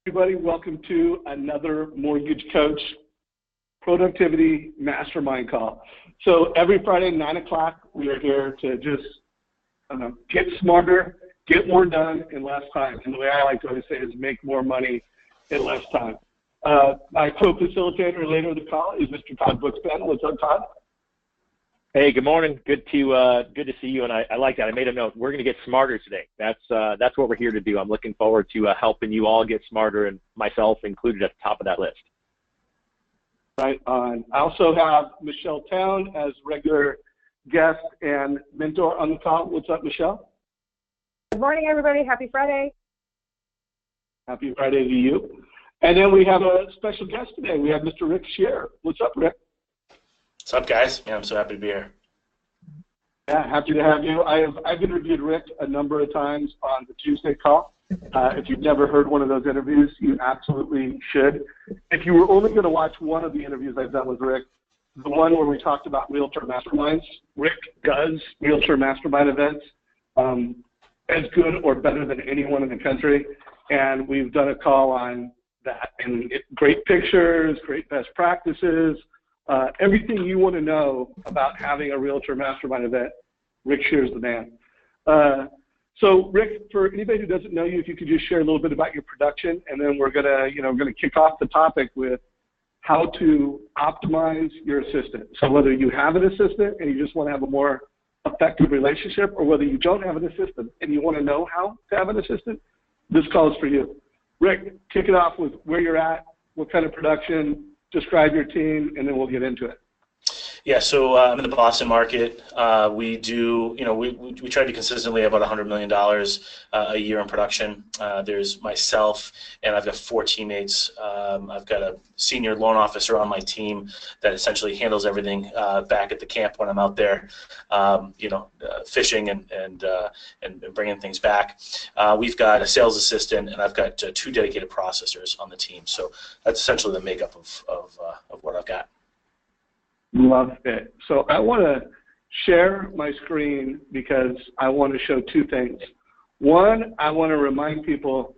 Everybody, welcome to another Mortgage Coach Productivity Mastermind call. So every Friday, 9 o'clock, we are here to just get smarter, get more done in less time. And the way I like to always say is make more money in less time. My co-facilitator later in the call is Mr. Todd Bookspan. What's up, Todd? Hey, good morning. Good to see you, and I like that. I made a note. We're going to get smarter today. That's what we're here to do. I'm looking forward to helping you all get smarter, and myself included at the top of that list. Right on. I also have Michelle Town as regular guest and mentor on the call. What's up, Michelle? Good morning, everybody. Happy Friday. Happy Friday to you. And then we have a special guest today. We have Mr. Rick Scherer. What's up, Rick? What's up, guys? Yeah, I'm so happy to be here. Yeah, happy to have you. I've interviewed Rick a number of times on the Tuesday call. If you've never heard one of those interviews, you absolutely should. If you were only going to watch one of the interviews I've done with Rick, the one where we talked about Realtor Masterminds, Rick does Realtor Mastermind events as good or better than anyone in the country, and we've done a call on that. And great pictures, great best practices, everything you want to know about having a Realtor Mastermind event, Rick Scherer's the man. So, Rick, for anybody who doesn't know you, if you could just share a little bit about your production, and then we're gonna kick off the topic with how to optimize your assistant. So, whether you have an assistant and you just want to have a more effective relationship, or whether you don't have an assistant and you want to know how to have an assistant, this call is for you. Rick, kick it off with where you're at, what kind of production. Describe your team, and then we'll get into it. Yeah, so I'm in the Boston market. We do, we try to consistently have about $100 million a year in production. There's myself, and I've got 4 teammates. I've got a senior loan officer on my team that essentially handles everything back at the camp when I'm out there, fishing and bringing things back. We've got a sales assistant, and I've got 2 dedicated processors on the team. So that's essentially the makeup of what I've got. Love it. So I want to share my screen because I want to show 2 things. One, I want to remind people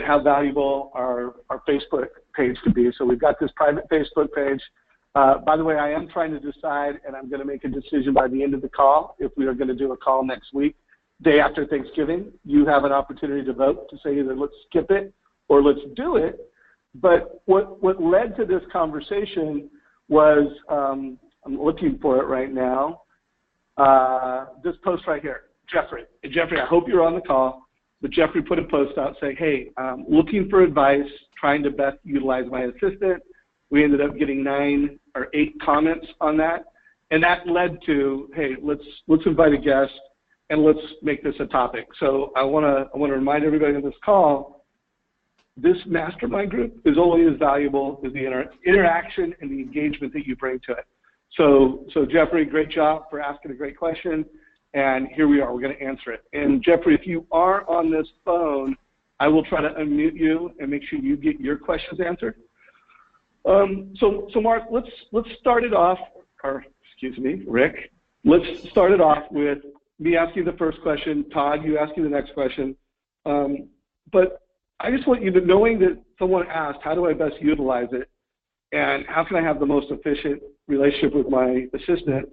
how valuable our Facebook page could be. So we've got this private Facebook page. By the way, I am trying to decide, and I'm going to make a decision by the end of the call if we are going to do a call next week, day after Thanksgiving. You have an opportunity to vote to say either let's skip it or let's do it. But what led to this conversation was, I'm looking for it right now, this post right here, Jeffrey. Jeffrey, I hope you're on the call, but Jeffrey put a post out saying, hey, looking for advice, trying to best utilize my assistant. We ended up getting 9 or 8 comments on that, and that led to, hey, let's invite a guest and let's make this a topic. So I want to remind everybody on this call, this mastermind group is only as valuable as the interaction and the engagement that you bring to it. So Jeffrey, great job for asking a great question, and here we are. We're going to answer it. And Jeffrey, if you are on this phone, I will try to unmute you and make sure you get your questions answered. So Mark, let's start it off, or excuse me, Rick. Let's start it off with me asking the first question, Todd, you asking the next question. But I just want you to, knowing that someone asked, how do I best utilize it, and how can I have the most efficient relationship with my assistant,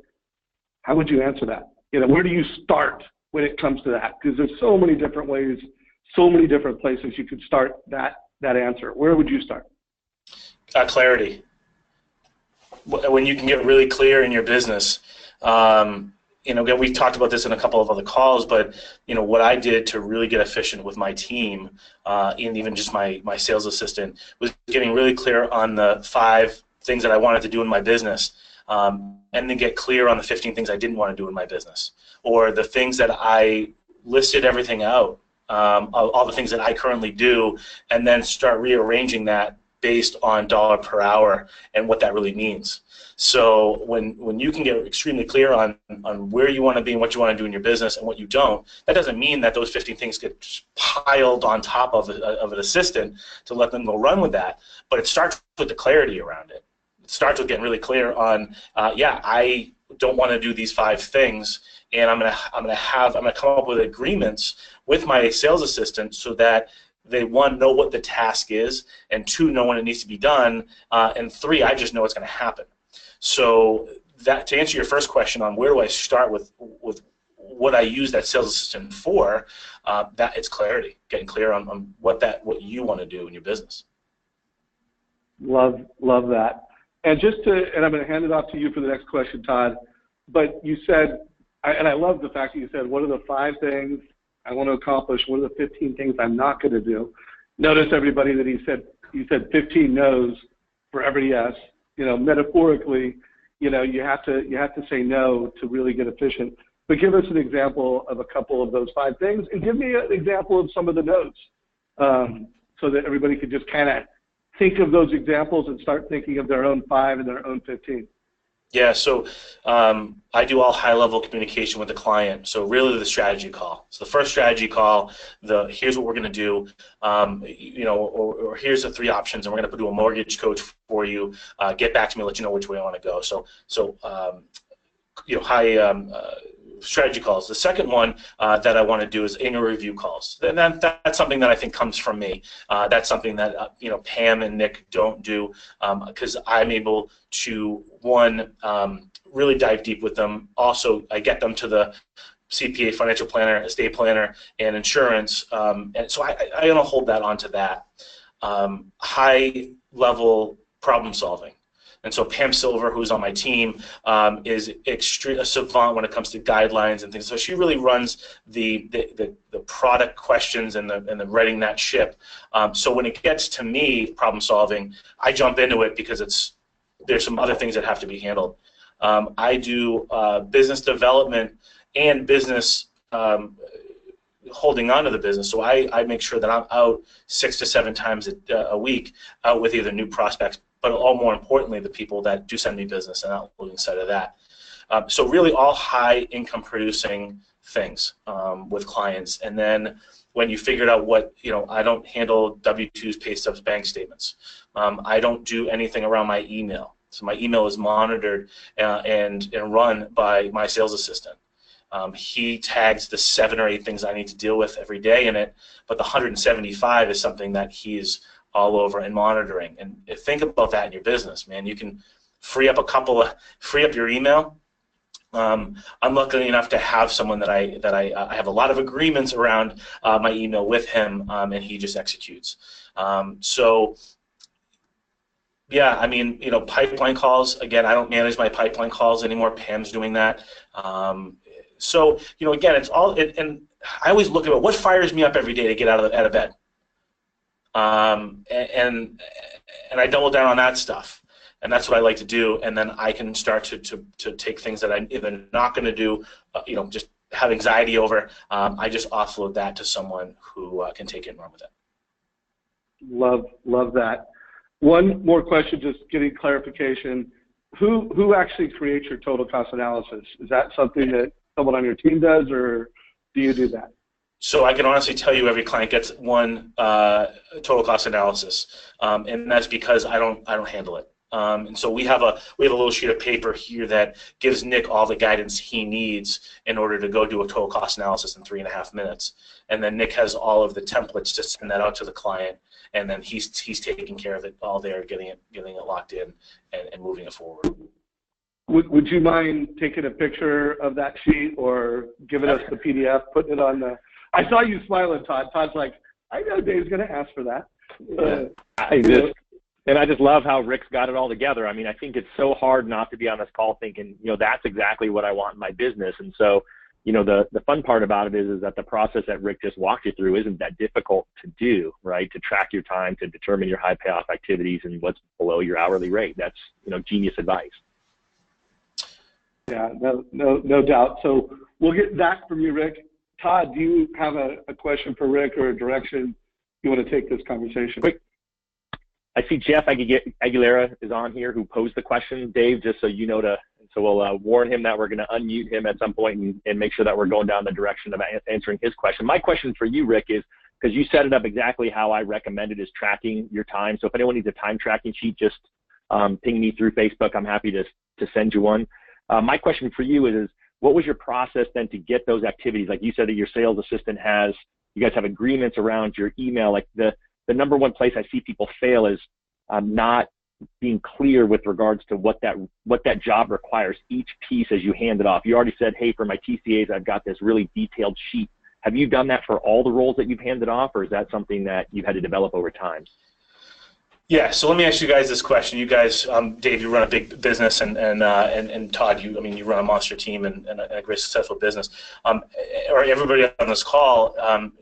how would you answer that? Where do you start when it comes to that? Because there's so many different ways, so many different places you could start that answer. Where would you start? Clarity. When you can get really clear in your business, again, we've talked about this in a couple of other calls, but what I did to really get efficient with my team, and even just my sales assistant, was getting really clear on the 5 things that I wanted to do in my business, and then get clear on the 15 things I didn't want to do in my business, or the things that I listed everything out, all the things that I currently do, and then start rearranging that based on dollar per hour and what that really means. So when you can get extremely clear on where you want to be and what you want to do in your business and what you don't, that doesn't mean that those 15 things get piled on top of an assistant to let them go run with that, but it starts with the clarity around it. It starts with getting really clear on, I don't want to do these 5 things, and I'm gonna come up with agreements with my sales assistant so that they, one, know what the task is, and two, know when it needs to be done, and three, I just know it's going to happen. So that, to answer your first question on where do I start with what I use that sales assistant for, that it's clarity, getting clear on what you want to do in your business. Love that. And and I'm going to hand it off to you for the next question, Todd. But you said, and I love the fact that you said, what are the 5 things I want to accomplish? What are the 15 things I'm not going to do? Notice, everybody, that you said 15 no's for every yes. You know, metaphorically, you know, you have to say no to really get efficient. But give us an example of a couple of those 5 things, and give me an example of some of the no's, so that everybody could just kind of think of those examples and start thinking of their own 5 and their own 15. Yeah, so I do all high-level communication with the client. So really, the strategy call. So the first strategy call, here's what we're going to do, you know, or here's the 3 options, and we're going to do a mortgage coach for you. Get back to me, let you know which way I want to go. So you know, high strategy calls. The second one that I want to do is annual review calls. And that's something that I think comes from me. That's something that you know, Pam and Nick don't do, because I'm able to, one, really dive deep with them. Also, I get them to the CPA, financial planner, estate planner, and insurance, and so I don't hold that onto that. High level problem solving. And so Pam Silver, who's on my team, is a savant when it comes to guidelines and things. So she really runs the product questions and the writing that ship. So when it gets to me, problem solving, I jump into it because there's some other things that have to be handled. I do business development and business holding on to the business. So I make sure that I'm out 6 to 7 times a week out with either new prospects, but all more importantly, the people that do send me business, and not losing sight of that. So really all high income producing things with clients. And then when you figured out what, you know, I don't handle W-2s, pay stubs, bank statements. I don't do anything around my email. So my email is monitored and run by my sales assistant. He tags the 7 or 8 things I need to deal with every day in it, but the 175 is something that he's all over and monitoring. And think about that in your business, man. You can free up your email. I'm lucky enough to have someone that I have a lot of agreements around my email with him, and he just executes. So yeah, I mean, you know, pipeline calls, again, I don't manage my pipeline calls anymore. Pam's doing that. So, you know, again, it's all, and I always look at what fires me up every day to get out of bed. And I double down on that stuff, and that's what I like to do. And then I can start to take things that I'm either not going to do, you know, just have anxiety over. I just offload that to someone who can take it and run with it. Love that. One more question, just getting clarification. Who actually creates your total cost analysis? Is that something that someone on your team does, or do you do that? So I can honestly tell you every client gets one total cost analysis, and that's because I don't handle it. And so we have a little sheet of paper here that gives Nick all the guidance he needs in order to go do a total cost analysis in 3.5 minutes. And then Nick has all of the templates to send that out to the client, and then he's taking care of it all there, getting it locked in and moving it forward. Would you mind taking a picture of that sheet or giving us the PDF, putting it on the? I saw you smiling, Todd. Todd's like, I know Dave's going to ask for that. And I just love how Rick's got it all together. I mean, I think it's so hard not to be on this call thinking, you know, that's exactly what I want in my business. And so, you know, the fun part about it is that the process that Rick just walked you through isn't that difficult to do, right? To track your time, to determine your high payoff activities and what's below your hourly rate. That's, you know, genius advice. Yeah, no doubt. So we'll get that from you, Rick. Todd, do you have a question for Rick or a direction you want to take this conversation? I see Jeff Aguilera is on here who posed the question, Dave, just so you know so we'll warn him that we're going to unmute him at some point and make sure that we're going down the direction of answering his question. My question for you, Rick, is because you set it up exactly how I recommended, is tracking your time. So if anyone needs a time tracking sheet, just ping me through Facebook. I'm happy to send you one. My question for you is what was your process then to get those activities? Like you said that your sales assistant has You guys have agreements around your email. Like the number one place I see people fail is not being clear with regards to what that job requires, each piece as you hand it off. You already said, hey, for my TCAs, I've got this really detailed sheet. Have you done that for all the roles that you've handed off, or is that something that you've had to develop over time? Yeah, so let me ask you guys this question. You guys, Dave, you run a big business, and Todd, you run a monster team and a great successful business. Or everybody on this call,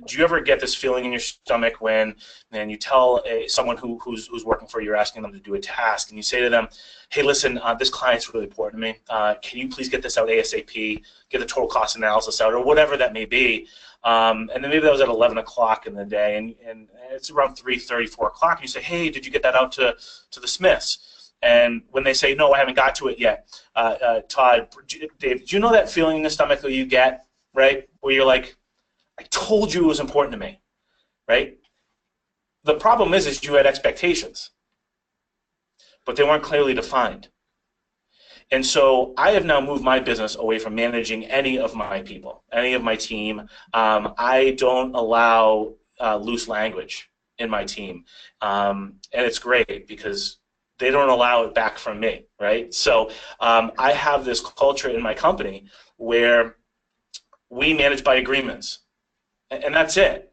do you ever get this feeling in your stomach when you tell someone who's working for you, you're asking them to do a task, and you say to them, hey, listen, this client's really important to me. Can you please get this out ASAP, get the total cost analysis out, or whatever that may be. And then maybe that was at 11 o'clock in the day, and it's around 3:30, 4 o'clock, and you say, hey, did you get that out to the Smiths? And when they say, no, I haven't got to it yet, Todd, Dave, do you know that feeling in the stomach that you get, right, where you're like, I told you it was important to me, right? The problem is you had expectations, but they weren't clearly defined. And so I have now moved my business away from managing any of my people, any of my team. I don't allow loose language in my team. And it's great because they don't allow it back from me, right? So I have this culture in my company where we manage by agreements, and that's it.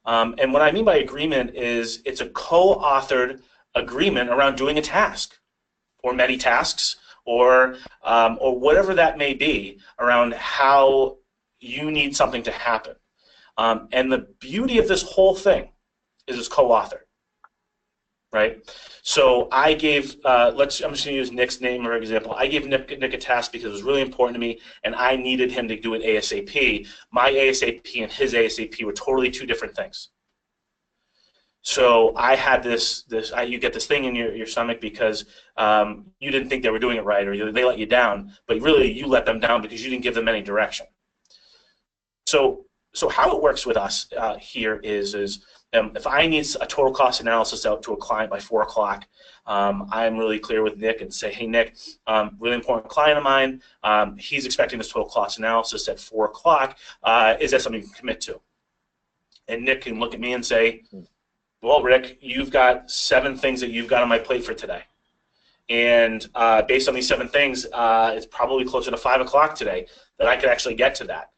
And what I mean by agreement is it's a co-authored agreement around doing a task or many tasks, or whatever that may be, around how you need something to happen. And the beauty of this whole thing is it's co-authored, right? So I gave, I'm just going to use Nick's name for example. I gave Nick a task because it was really important to me, and I needed him to do it ASAP. My ASAP and his ASAP were totally two different things. So I had you get this thing in your stomach because you didn't think they were doing it right, or they let you down, but really you let them down because you didn't give them any direction. So how it works with us here is if I need a total cost analysis out to a client by 4 o'clock, I'm really clear with Nick and say, hey, Nick, really important client of mine, he's expecting this total cost analysis at 4 o'clock. Is that something you can commit to? And Nick can look at me and say, well, Rick, you've got 7 things that you've got on my plate for today. And based on these 7 things, it's probably closer to 5 o'clock today that I could actually get to that.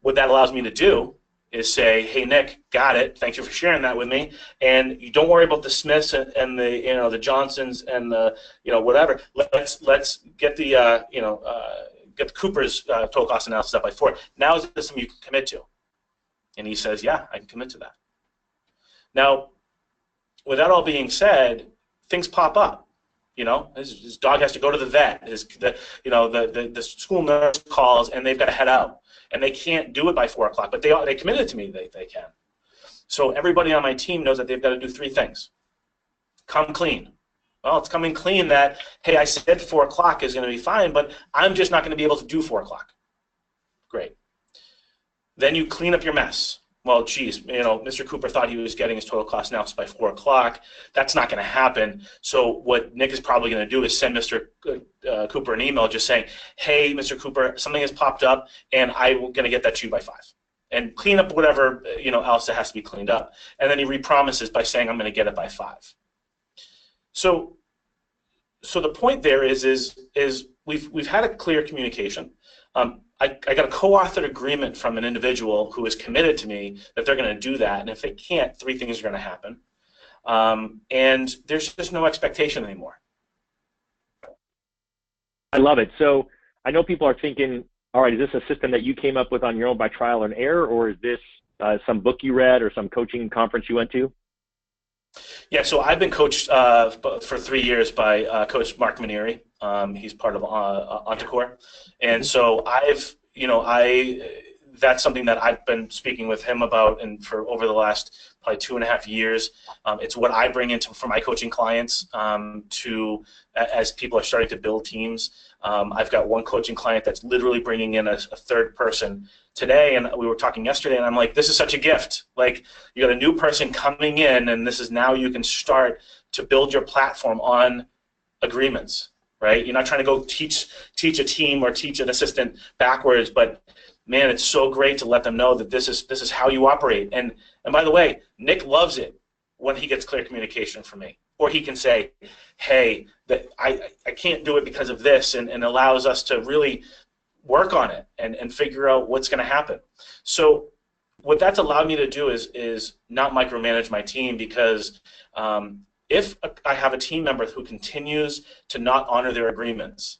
What that allows me to do is say, hey, Nick, got it. Thank you for sharing that with me. And you don't worry about the Smiths and the the Johnsons and the whatever. Let's get the get the Cooper's total cost analysis up by 4. Now is this something you can commit to? And he says, yeah, I can commit to that. Now, with that all being said, things pop up. His dog has to go to the vet. The school nurse calls, and they've got to head out, and they can't do it by 4 o'clock. But they committed to me they can. So everybody on my team knows that they've got to do 3 things. Come clean. Well, it's coming clean that, hey, I said 4 o'clock is going to be fine, but I'm just not going to be able to do 4 o'clock. Great. Then you clean up your mess. Well, geez, Mr. Cooper thought he was getting his total cost analysis by 4 o'clock. That's not going to happen. So what Nick is probably going to do is send Mr. Cooper an email just saying, hey, Mr. Cooper, something has popped up, and I'm going to get that to you by 5. And clean up whatever else that has to be cleaned up. And then he repromises by saying, I'm going to get it by 5. So the point there is we've had a clear communication. I got a co-authored agreement from an individual who is committed to me that they're going to do that, and if they can't, 3 things are going to happen. And there's just no expectation anymore. I love it. So I know people are thinking, all right, is this a system that you came up with on your own by trial and error, or is this some book you read or some coaching conference you went to? Yeah, so I've been coached for 3 years by Coach Mark Manieri. He's part of Ontacore, and so that's something that I've been speaking with him about, and for over the last probably 2.5 years. It's what I bring into for my coaching clients as people are starting to build teams. I've got one coaching client that's literally bringing in a 3rd person today, and we were talking yesterday, and I'm like, this is such a gift. Like, you got a new person coming in, and this is now you can start to build your platform on agreements, right? You're not trying to go teach a team or teach an assistant backwards, but man, it's so great to let them know that this is how you operate. And by the way, Nick loves it when he gets clear communication from me, or he can say, hey, that I can't do it because of this, and allows us to really work on it and figure out what's going to happen. So what that's allowed me to do is not micromanage my team, because if I have a team member who continues to not honor their agreements,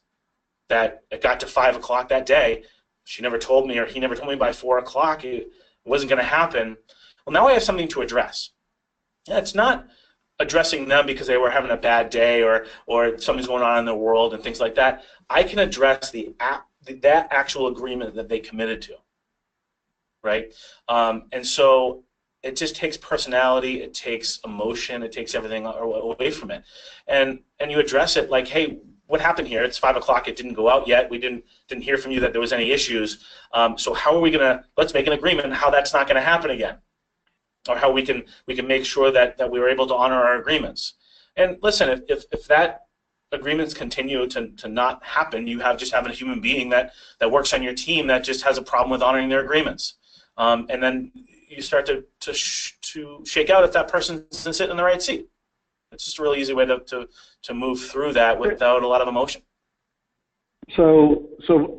that it got to 5 o'clock that day, she never told me, or he never told me by 4 o'clock it wasn't going to happen, well, now I have something to address. Yeah, it's not addressing them because they were having a bad day or something's going on in the world and things like that. I can address that actual agreement that they committed to, right? And so it just takes personality, it takes emotion, it takes everything away from it, and you address it like, hey, what happened here? It's 5 o'clock. It didn't go out yet. We didn't hear from you that there was any issues. So how are we gonna? Let's make an agreement how that's not going to happen again, or how we can make sure that we were able to honor our agreements. And listen, if that agreements continue to not happen, you just have a human being that works on your team that just has a problem with honoring their agreements, and then you start to shake out if that person isn't sitting in the right seat. It's just a really easy way to move through that without a lot of emotion. So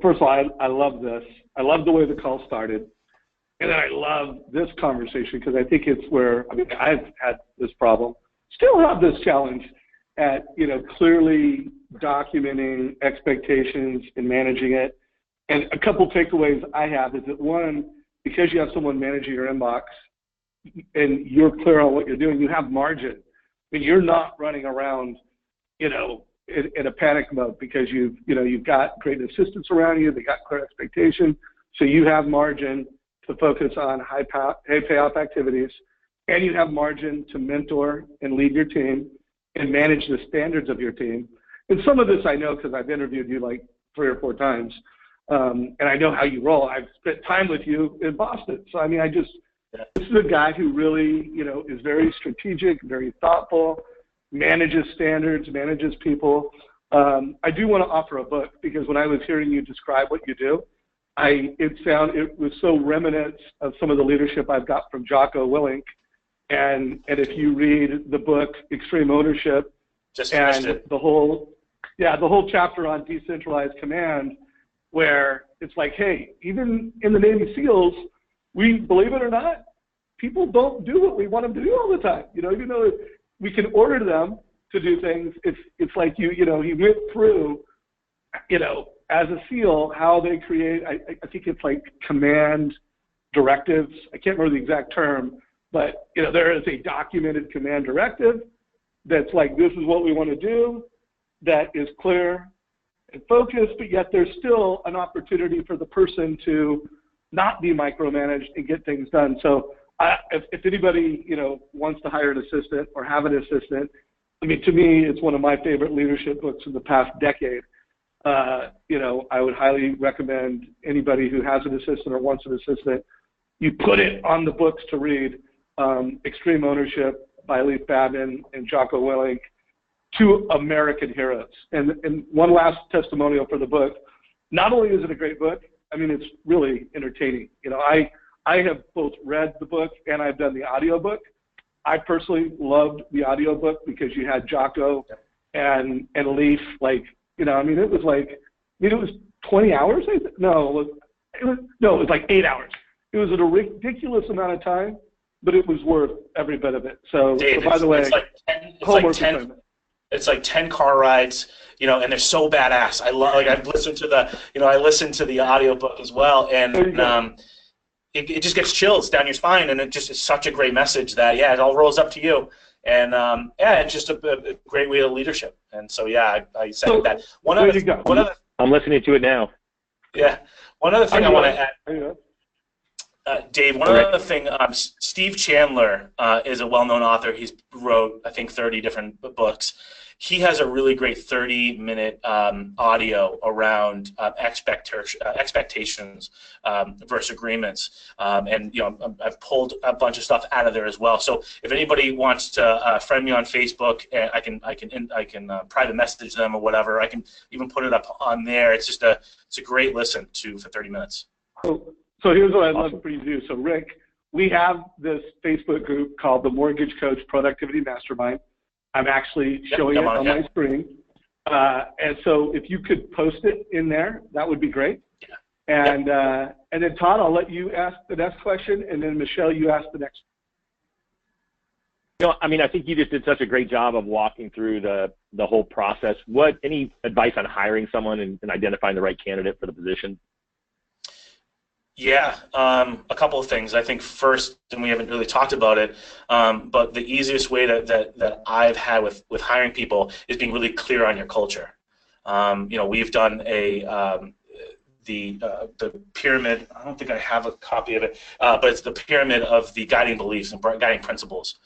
first of all, I love this. I love the way the call started, and then I love this conversation because I think it's where, I mean, I've had this problem, still have this challenge at, clearly documenting expectations and managing it. And a couple takeaways I have is that, one, because you have someone managing your inbox and you're clear on what you're doing, you have margin. I mean, you're not running around, in a panic mode because you've got great assistants around you. They got clear expectation, so you have margin to focus on high payoff activities, and you have margin to mentor and lead your team and manage the standards of your team. And some of this I know because I've interviewed you like 3 or 4 times, and I know how you roll. I've spent time with you in Boston, so I mean, this is a guy who really, is very strategic, very thoughtful, manages standards, manages people. I do want to offer a book because when I was hearing you describe what you do, it was so remnant of some of the leadership I've got from Jocko Willink. And if you read the book Extreme Ownership, the whole chapter on decentralized command, where it's like, hey, even in the Navy SEALs, we, believe it or not, people don't do what we want them to do all the time. Even though we can order them to do things, it's like he went through, as a SEAL, how they create, I think it's like command directives. I can't remember the exact term, but there is a documented command directive that's like, this is what we want to do, that is clear and focused, but yet there's still an opportunity for the person to not be micromanaged and get things done. So if anybody wants to hire an assistant or have an assistant, I mean, to me, it's one of my favorite leadership books in the past decade. I would highly recommend anybody who has an assistant or wants an assistant, you put it on the books to read. Extreme Ownership by Leif Babin and Jocko Willink, 2 American heroes. And one last testimonial for the book. Not only is it a great book, I mean, it's really entertaining. I have both read the book and I've done the audiobook. I personally loved the audiobook because you had Jocko and Leif, it was 20 hours. It was like 8 hours. It was a ridiculous amount of time, but it was worth every bit of it. So, Dave, by the way, it's like 10 car rides, and they're so badass. I've listened to the audiobook as well, and it just gets chills down your spine, and it just is such a great message that, it all rolls up to you. And, it's just a great way of leadership. And so, I second that. I'm listening to it now. Yeah. One other thing I want to add. Dave, one other thing, Steve Chandler is a well-known author. He's wrote, I think, 30 different books. He has a really great 30-minute audio around expectations versus agreements, and I've pulled a bunch of stuff out of there as well. So if anybody wants to friend me on Facebook, I can private message them or whatever. I can even put it up on there. It's a great listen for 30 minutes. So here's what I'd love for you to do. So Rick, we have this Facebook group called the Mortgage Coach Productivity Mastermind. I'm actually showing it on my screen. And so if you could post it in there, that would be great. And then Todd, I'll let you ask the next question, and then Michelle, you ask the next. You know, I mean, I think you just did such a great job of walking through the whole process. Any advice on hiring someone and identifying the right candidate for the position? Yeah, a couple of things. I think first, and we haven't really talked about it, but the easiest way that I've had with hiring people is being really clear on your culture. You know, we've done the pyramid. I don't think I have a copy of it, but it's the pyramid of the guiding beliefs and guiding principles.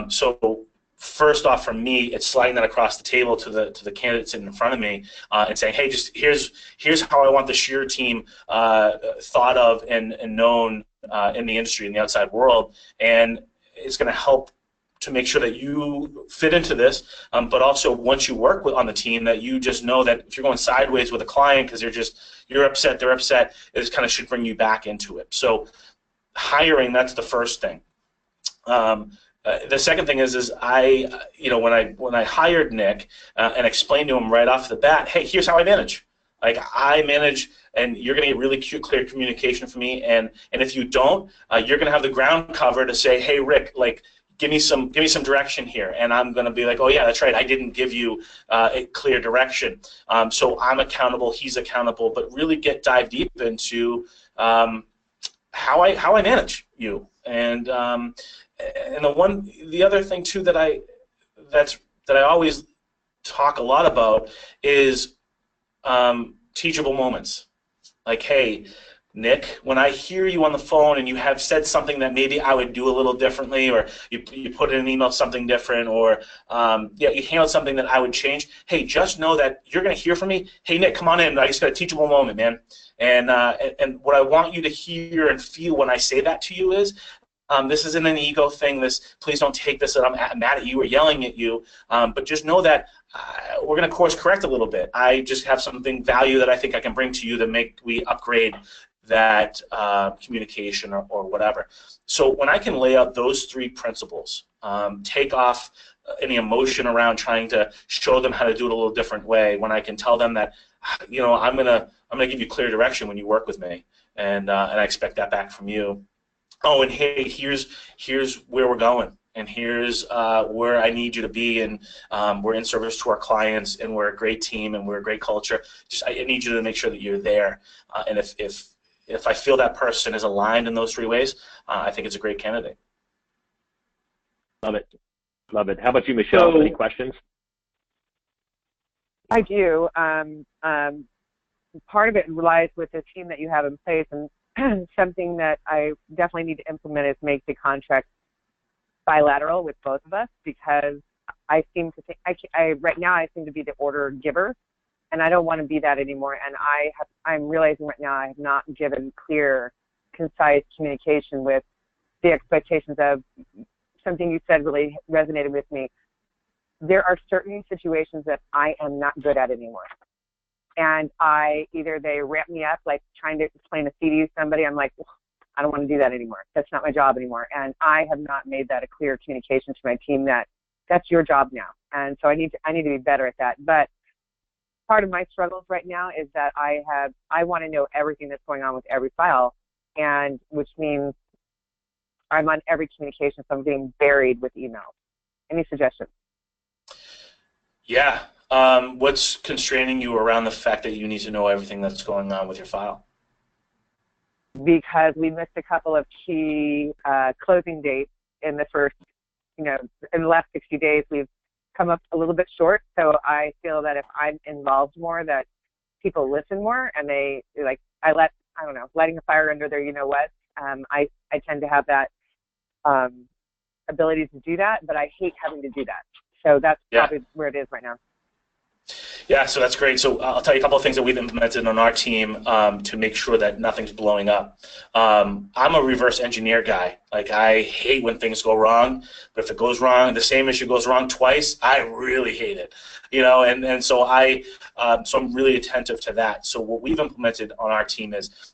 So first off, for me, it's sliding that across the table to the candidate sitting in front of me and saying, hey, just here's how I want the Scherer team thought of and known in the industry, in the outside world, and it's going to help to make sure that you fit into this, but also once you work on the team, that you just know that if you're going sideways with a client because you're upset, they're upset, it kind of should bring you back into it. So hiring, that's the first thing. The second thing is you know, when I hired Nick and explained to him right off the bat, hey, here's how I manage. Like, I manage, and you're going to get really clear communication from me, and if you don't, you're going to have the ground cover to say, hey, Rick, like, give me some direction here, and I'm going to be like, oh yeah, that's right, I didn't give you a clear direction. So I'm accountable, he's accountable, but really dive deep into how I manage you. And the other thing too that I always talk a lot about is teachable moments. Like, hey, Nick, when I hear you on the phone and you have said something that maybe I would do a little differently, or you put in an email something different, or you handled something that I would change, hey, just know that you're going to hear from me. Hey, Nick, come on in. I just got a teachable moment, man. And what I want you to hear and feel when I say that to you is, this isn't an ego thing. Please don't take this that I'm mad at you or yelling at you, but just know that we're going to course correct a little bit. I just have something value that I think I can bring to you to we upgrade that communication or whatever. So when I can lay out those three principles, take off any emotion around trying to show them how to do it a little different way, when I can tell them that, you know, I'm gonna give you clear direction when you work with me, and I expect that back from you. Oh, and hey, here's where we're going, and here's where I need you to be, and we're in service to our clients, and we're a great team, and we're a great culture. I need you to make sure that you're there, and if I feel that person is aligned in those three ways, I think it's a great candidate. Love it. Love it. How about you, Michelle? Any questions? I do. Part of it relies with the team that you have in place, and something that I definitely need to implement is make the contract bilateral with both of us, because I seem to think right now I seem to be the order giver, and I don't want to be that anymore. And I'm realizing right now I have not given clear, concise communication with the expectations of something you said really resonated with me. There are certain situations that I am not good at anymore. And either they ramp me up, like trying to explain a CD to somebody, I'm like, I don't want to do that anymore. That's not my job anymore. And I have not made that a clear communication to my team that that's your job now. And so I need to be better at that. But part of my struggles right now is that I want to know everything that's going on with every file, and which means I'm on every communication, so I'm being buried with emails. Any suggestions? Yeah. What's constraining you around the fact that you need to know everything that's going on with your file? Because we missed a couple of key closing dates in the first, in the last 60 days, we've come up a little bit short. So I feel that if I'm involved more, that people listen more, and lighting a fire under their you-know-what. I tend to have that ability to do that, but I hate having to do that. So that's probably where it is right now. Yeah, so that's great. So I'll tell you a couple of things that we've implemented on our team to make sure that nothing's blowing up. I'm a reverse engineer guy. Like, I hate when things go wrong, but if it goes wrong, the same issue goes wrong twice, I really hate it. You know, and so so I'm really attentive to that. So what we've implemented on our team is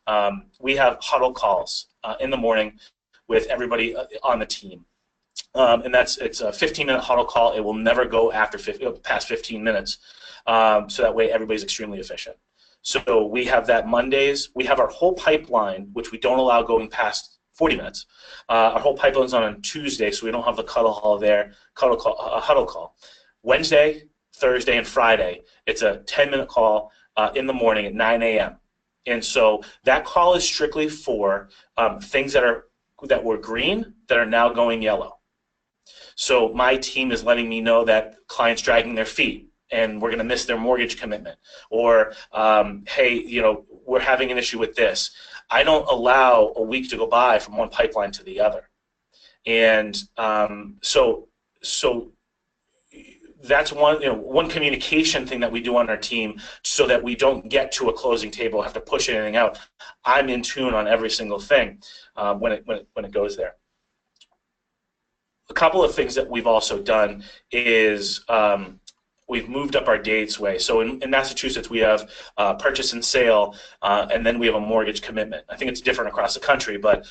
we have huddle calls in the morning with everybody on the team. And it's a 15-minute huddle call. It will never go past 15 minutes. So that way everybody's extremely efficient. So we have that Mondays. We have our whole pipeline, which we don't allow going past 40 minutes. Our whole pipeline's on Tuesday, so we don't have the huddle call. Wednesday, Thursday, and Friday, it's a 10-minute call in the morning at 9 a.m. And so that call is strictly for things that were green that are now going yellow. So my team is letting me know that clients dragging their feet and we're going to miss their mortgage commitment, or hey, you know, we're having an issue with this. I don't allow a week to go by from one pipeline to the other, and so that's one communication thing that we do on our team, so that we don't get to a closing table, have to push anything out. I'm in tune on every single thing when it goes there. A couple of things that we've also done is we've moved up our dates way. So in Massachusetts, we have purchase and sale, and then we have a mortgage commitment. I think it's different across the country, but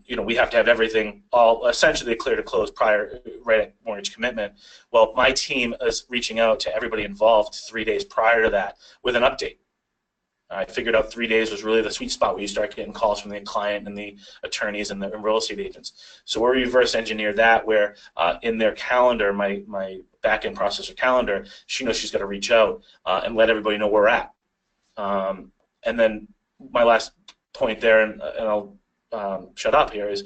you know, we have to have everything all essentially clear to close right at mortgage commitment. Well, my team is reaching out to everybody involved 3 days prior to that with an update. I figured out 3 days was really the sweet spot where you start getting calls from the client and the attorneys and the real estate agents. So we're reverse engineered that, where in their calendar, my back-end processor calendar, she knows she's got to reach out and let everybody know where we're at. And then my last point there, and I'll shut up here, is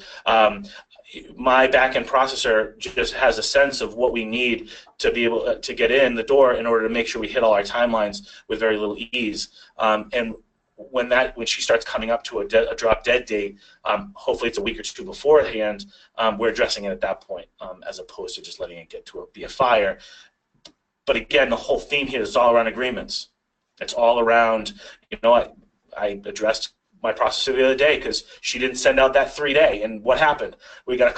my back-end processor just has a sense of what we need to be able to get in the door in order to make sure we hit all our timelines with very little ease. And when she starts coming up to a drop-dead date, hopefully it's a week or two beforehand, we're addressing it at that point, as opposed to just letting it get to be a fire. But again, the whole theme here is all around agreements. It's all around, you know, I addressed my processor the other day because she didn't send out that 3-day, and what happened? We got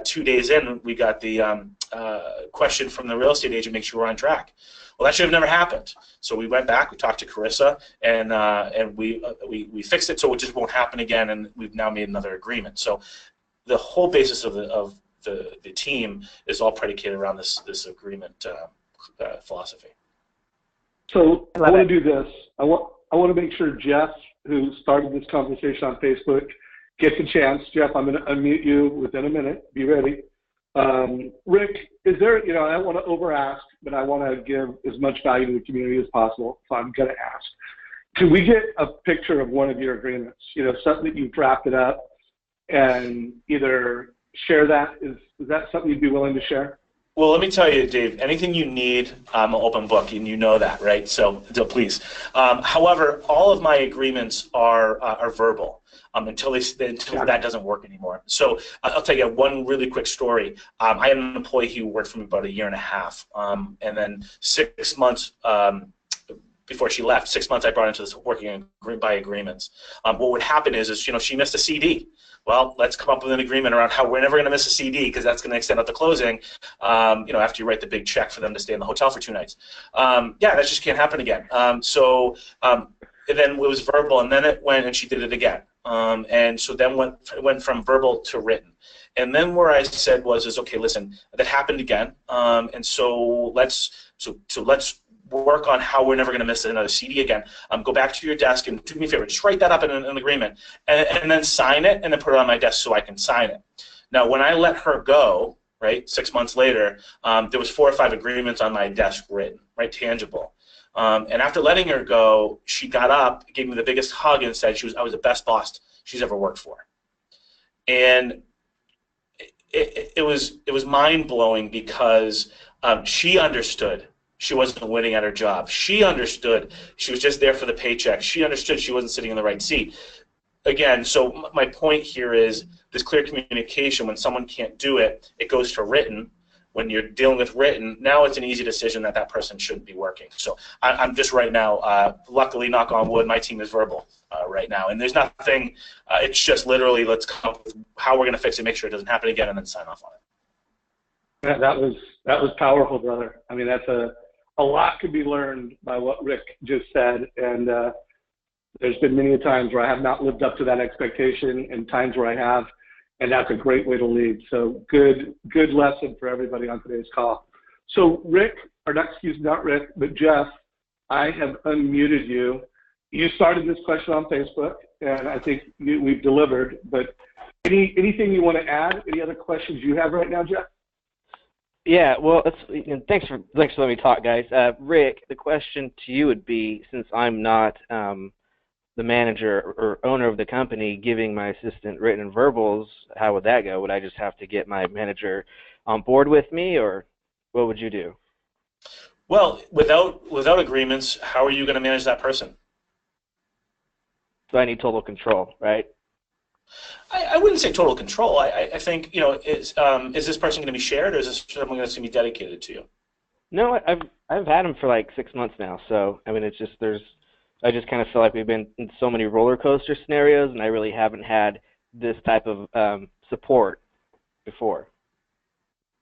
2 days in, we got the question from the real estate agent, make sure we're on track. Well, that should have never happened. So we went back, we talked to Carissa, and we fixed it so it just won't happen again, and we've now made another agreement. So the whole basis of the team is all predicated around this agreement philosophy. So I want to do this. I want to make sure Jeff, who started this conversation on Facebook, gets a chance. Jeff, I'm going to unmute you within a minute. Be ready. Rick, is there, you know, I don't want to over-ask, but I want to give as much value to the community as possible, so I'm going to ask. Can we get a picture of one of your agreements? You know, something that you've drafted up, and either share that. Is that something you'd be willing to share? Well, let me tell you, Dave, anything you need, I'm an open book, and you know that, right? So please. However, all of my agreements are verbal until that doesn't work anymore. So I'll tell you one really quick story. I had an employee who worked for me about 1.5 years, and then 6 months before she left, 6 months I brought into this working by agreements. What would happen is, you know, she missed a CD. Well, let's come up with an agreement around how we're never going to miss a CD, because that's going to extend out the closing, you know, after you write the big check for them to stay in the hotel for 2 nights. Yeah, that just can't happen again. And then it was verbal, and then it went, and she did it again. And so then it went from verbal to written. And then where I said was okay, listen, that happened again, and so let's work on how we're never going to miss another CD again. Go back to your desk and do me a favor, just write that up in an agreement, and then sign it, and then put it on my desk so I can sign it. Now, when I let her go, right, 6 months later, there was 4 or 5 agreements on my desk written, right, tangible. And after letting her go, she got up, gave me the biggest hug, and said I was the best boss she's ever worked for. And it was mind-blowing, because she understood she wasn't winning at her job. She understood she was just there for the paycheck. She understood she wasn't sitting in the right seat. Again, so my point here is this clear communication. When someone can't do it, it goes to written. When you're dealing with written, now it's an easy decision that that person shouldn't be working. So I'm just right now, luckily, knock on wood, my team is verbal right now. And there's nothing, it's just literally let's come up with how we're going to fix it, make sure it doesn't happen again, and then sign off on it. Yeah, that was powerful, brother. I mean, that's a lot could be learned by what Rick just said. And there's been many times where I have not lived up to that expectation and times where I have. And that's a great way to lead. So good lesson for everybody on today's call. So Rick, or not, excuse me, not Rick, but Jeff, I have unmuted you. You started this question on Facebook, and I think we've delivered. But anything you want to add? Any other questions you have right now, Jeff? Yeah, well, thanks for letting me talk, guys. Rick, the question to you would be, since I'm not the manager or owner of the company giving my assistant written and verbals, how would that go? Would I just have to get my manager on board with me, or what would you do? Well, without agreements, how are you going to manage that person? So I need total control, right? I wouldn't say total control. I think, is this person going to be shared, or is this someone that's going to be dedicated to you? No, I've had him for like 6 months now. So I mean, it's just I just kind of feel like we've been in so many roller coaster scenarios, and I really haven't had this type of support before.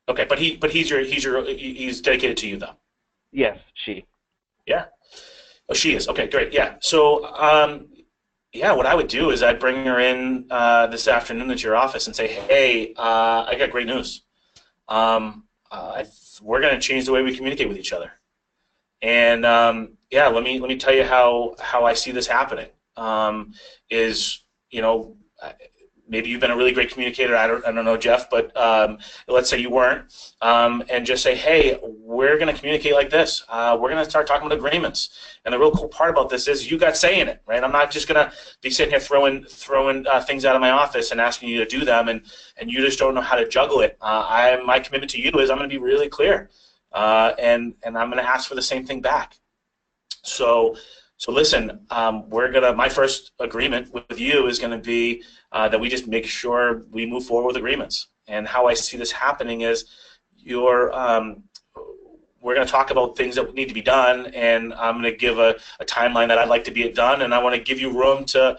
Okay, but he's dedicated to you though. Yes, she. Yeah. Oh, she is. Okay, great. Yeah. So yeah, what I would do is I'd bring her in this afternoon into your office and say, hey, I got great news. We're going to change the way we communicate with each other. And yeah, let me tell you how I see this happening. Maybe you've been a really great communicator. I don't know, Jeff, but let's say you weren't, and just say, hey, we're going to communicate like this. We're going to start talking about agreements. And the real cool part about this is you got say in it, right? I'm not just going to be sitting here throwing things out of my office and asking you to do them, and you just don't know how to juggle it. My commitment to you is I'm going to be really clear, and I'm going to ask for the same thing back. So listen, my first agreement with you is going to be that we just make sure we move forward with agreements. And how I see this happening is we're going to talk about things that need to be done, and I'm going to give a timeline that I'd like to be it done, and I want to give you room to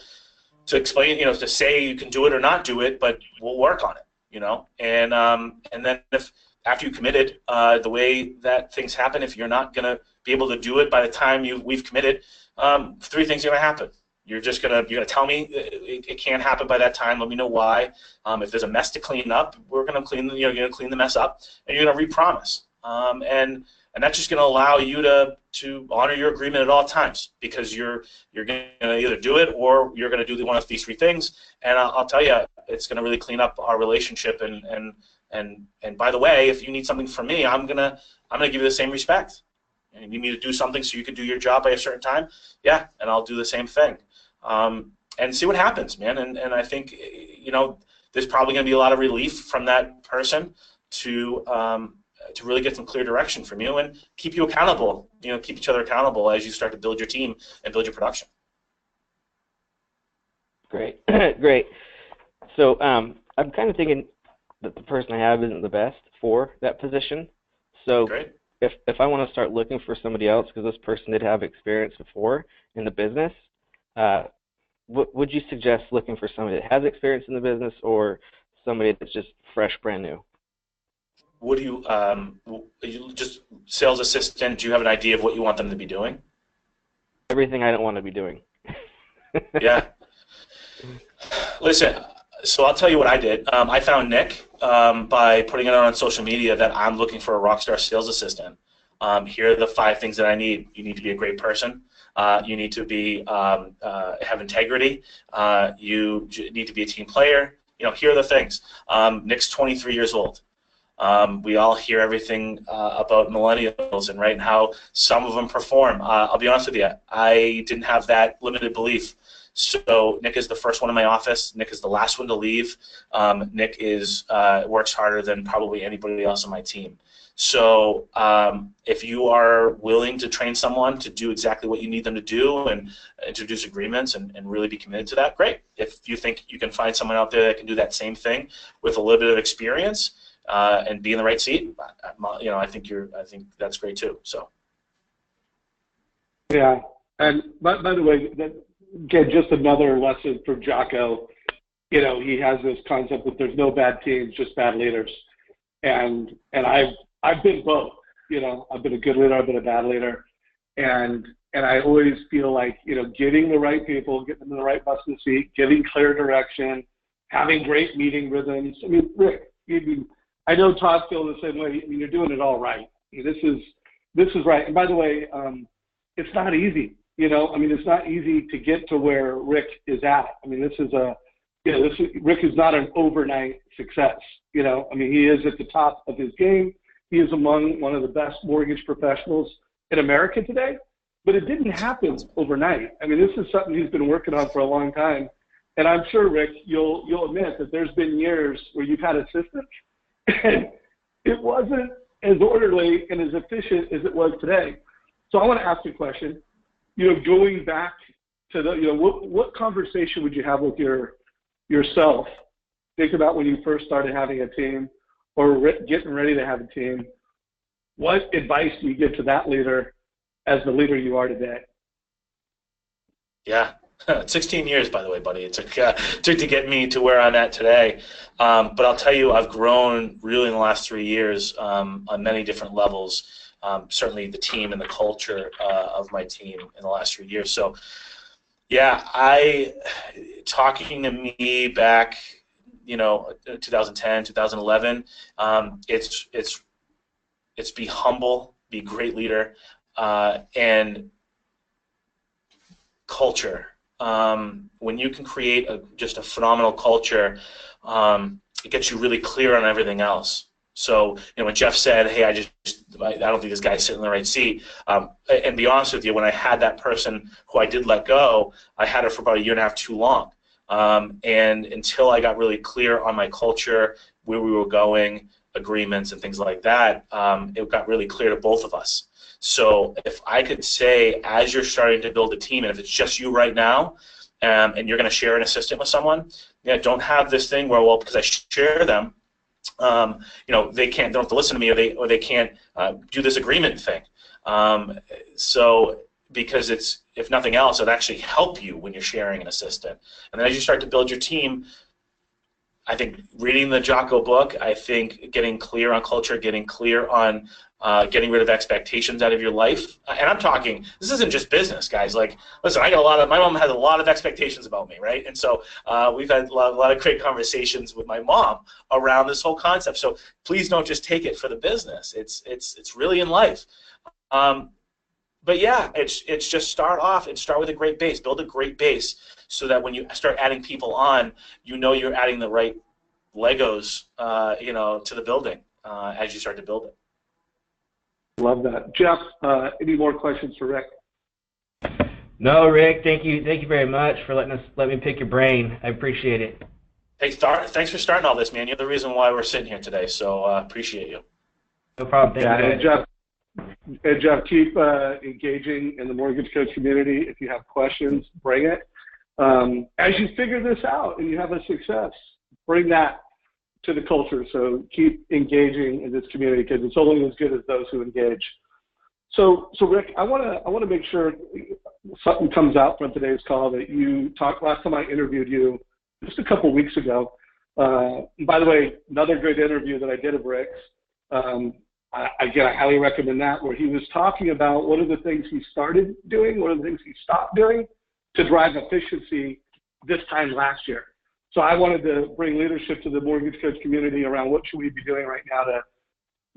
explain, to say you can do it or not do it, but we'll work on it, and then if after you committed, the way that things happen, if you're not going to be able to do it by the time we've committed, 3 things are going to happen. You're gonna tell me it can't happen by that time. Let me know why. If there's a mess to clean up, we're gonna you're gonna clean the mess up, and you're gonna re-promise. And that's just gonna allow you to honor your agreement at all times, because you're gonna either do it or you're gonna do one of these 3 things. And I'll tell you, it's gonna really clean up our relationship. And by the way, if you need something from me, I'm gonna give you the same respect. And you need me to do something so you can do your job by a certain time, yeah, and I'll do the same thing. And see what happens, man. And I think, there's probably going to be a lot of relief from that person to really get some clear direction from you and keep you accountable, keep each other accountable as you start to build your team and build your production. Great. Great. So I'm kind of thinking that the person I have isn't the best for that position. So great. If I want to start looking for somebody else, because this person did have experience before in the business, would you suggest looking for somebody that has experience in the business or somebody that's just fresh, brand new? Would you just sales assistant? Do you have an idea of what you want them to be doing? Everything I don't want to be doing. Yeah. Listen, so I'll tell you what I did. I found Nick by putting it on social media that I'm looking for a rockstar sales assistant. Here are the 5 things that I need. You need to be a great person. You need to be have integrity. You need to be a team player. Here are the things. Nick's 23 years old. We all hear everything about millennials and how some of them perform. I'll be honest with you, I didn't have that limited belief. So Nick is the first one in my office. Nick is the last one to leave. Nick works harder than probably anybody else on my team. So if you are willing to train someone to do exactly what you need them to do and introduce agreements and really be committed to that, great. If you think you can find someone out there that can do that same thing with a little bit of experience, and be in the right seat, I think that's great too. So. Yeah, and by the way, again, just another lesson from Jocko. He has this concept that there's no bad teams, just bad leaders, and I've been both. I've been a good leader, I've been a bad leader, and I always feel like getting the right people, getting them in the right bus in the seat, giving clear direction, having great meeting rhythms. I mean, Rick, I know Todd feels the same way. I mean, you're doing it all right. This is right. And by the way, it's not easy. It's not easy to get to where Rick is at. I mean, Rick is not an overnight success. He is at the top of his game. He is among one of the best mortgage professionals in America today, but it didn't happen overnight. I mean, this is something he's been working on for a long time. And I'm sure, Rick, you'll admit that there's been years where you've had assistants and it wasn't as orderly and as efficient as it was today. So I want to ask you a question. Going back to what conversation would you have with yourself? Think about when you first started having a team or getting ready to have a team. What advice do you give to that leader as the leader you are today? Yeah, 16 years, by the way, buddy. It took to get me to where I'm at today. But I'll tell you, I've grown really in the last 3 years on many different levels. Certainly the team and the culture of my team in the last 3 years. So, yeah, talking to me back, 2010, 2011, it's be humble, be a great leader, and culture. When you can create just a phenomenal culture, it gets you really clear on everything else. So, when Jeff said, hey, I don't think this guy's sitting in the right seat, and be honest with you, when I had that person who I did let go, I had her for about 1.5 years too long. And until I got really clear on my culture, where we were going, agreements and things like that, it got really clear to both of us. So if I could say, as you're starting to build a team, and if it's just you right now, and you're going to share an assistant with someone, don't have this thing where, well, because I share them, they don't have to listen to me, or they can't do this agreement thing. So because if nothing else, it'll actually help you when you're sharing an assistant. And then as you start to build your team, I think reading the Jocko book, I think getting clear on culture, getting clear on getting rid of expectations out of your life. And I'm talking, this isn't just business, guys. Like, listen, my mom has a lot of expectations about me, right? And so we've had a lot of great conversations with my mom around this whole concept. So please don't just take it for the business. It's really in life. But yeah, it's just start off and start with a great base. Build a great base so that when you start adding people on, you're adding the right Legos, to the building as you start to build it. Love that. Jeff, any more questions for Rick? No, Rick, thank you very much for let me pick your brain. I appreciate it. Hey, thanks for starting all this, man. You're the reason why we're sitting here today, so appreciate you. No problem. Thank you. And Jeff, keep engaging in the mortgage coach community. If you have questions, bring it. As you figure this out and you have a success, bring that to the culture. So keep engaging in this community because it's only as good as those who engage. So Rick, I want to make sure something comes out from today's call that you talked last time I interviewed you just a couple weeks ago. By the way, another great interview that I did of Rick's. I highly recommend that, where he was talking about what are the things he started doing, what are the things he stopped doing to drive efficiency this time last year. So I wanted to bring leadership to the mortgage coach community around what should we be doing right now to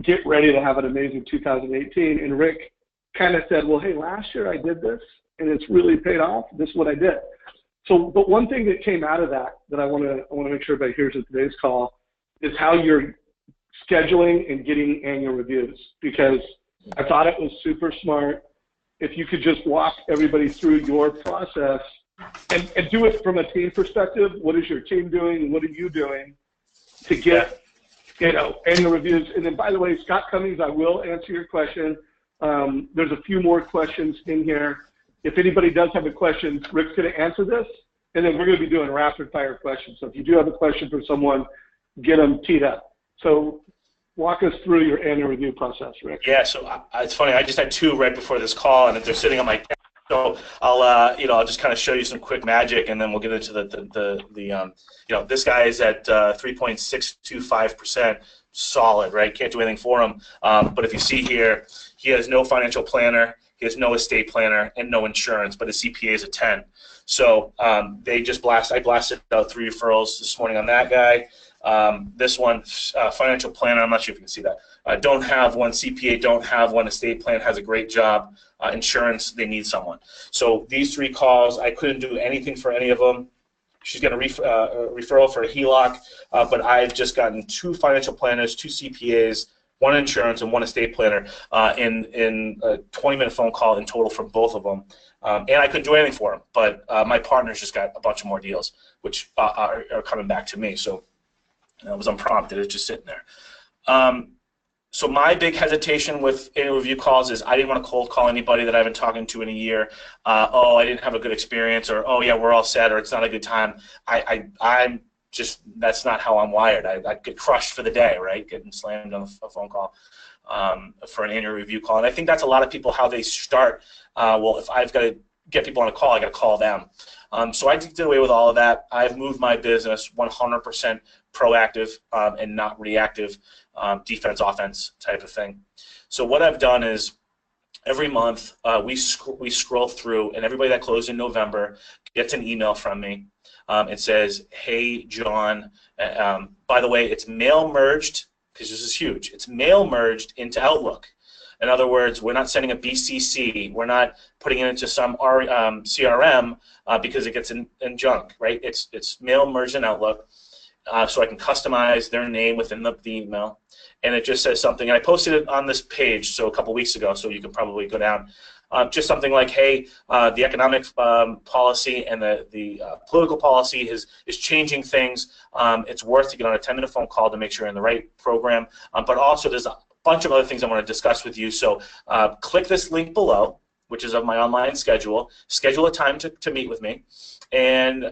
get ready to have an amazing 2018. And Rick kind of said, well, hey, last year I did this and it's really paid off. This is what I did. So, but one thing that came out of that I want to make sure everybody hears at today's call is how you're scheduling and getting annual reviews, because I thought it was super smart. If you could just walk everybody through your process and do it from a team perspective. What is your team doing? What are you doing to get, annual reviews? And then, by the way, Scott Cummings, I will answer your question. There's a few more questions in here. If anybody does have a question, Rick's going to answer this, and then we're going to be doing rapid fire questions. So if you do have a question for someone, get them teed up. So walk us through your annual review process, Rick. Yeah, so it's funny. I just had two right before this call, and they're sitting on my desk. So I'll just kind of show you some quick magic, and then we'll get into this guy is at 3.625%, solid, right? Can't do anything for him. But if you see here, he has no financial planner, he has no estate planner, and no insurance, but his CPA is a 10. So I blasted out 3 referrals this morning on that guy. This one, financial planner, I'm not sure if you can see that. Don't have one CPA, don't have one estate plan, has a great job. Insurance, they need someone. So these 3 calls, I couldn't do anything for any of them. She's got a referral for a HELOC, but I've just gotten 2 financial planners, 2 CPAs, 1 insurance, and 1 estate planner in a 20-minute phone call in total for both of them. And I couldn't do anything for them, but my partner's just got a bunch of more deals, which are coming back to me. So it was unprompted. It's just sitting there. So my big hesitation with annual review calls is I didn't want to cold call anybody that I've been talking to in a year. Oh, I didn't have a good experience, or oh yeah, we're all set, or it's not a good time. I'm just, that's not how I'm wired. I get crushed for the day, right? Getting slammed on a phone call for an annual review call, and I think that's a lot of people how they start. Well, if I've got to get people on a call, I got to call them. So I did away with all of that. I've moved my business 100% proactive and not reactive, defense, offense type of thing. So what I've done is every month we scroll through, and everybody that closed in November gets an email from me. It says, hey, John, by the way, it's mail merged, because this is huge. It's mail merged into Outlook. In other words, we're not sending a BCC. We're not putting it into some CRM because it gets in junk, right? It's mail merged in Outlook, so I can customize their name within the email. And it just says something. And I posted it on this page a couple weeks ago, so you can probably go down. Just something like, hey, the economic policy and the political policy is changing things. It's worth to get on a 10-minute phone call to make sure you're in the right program. But also there's a bunch of other things I want to discuss with you. So click this link below, which is of my online schedule. Schedule a time to meet with me. And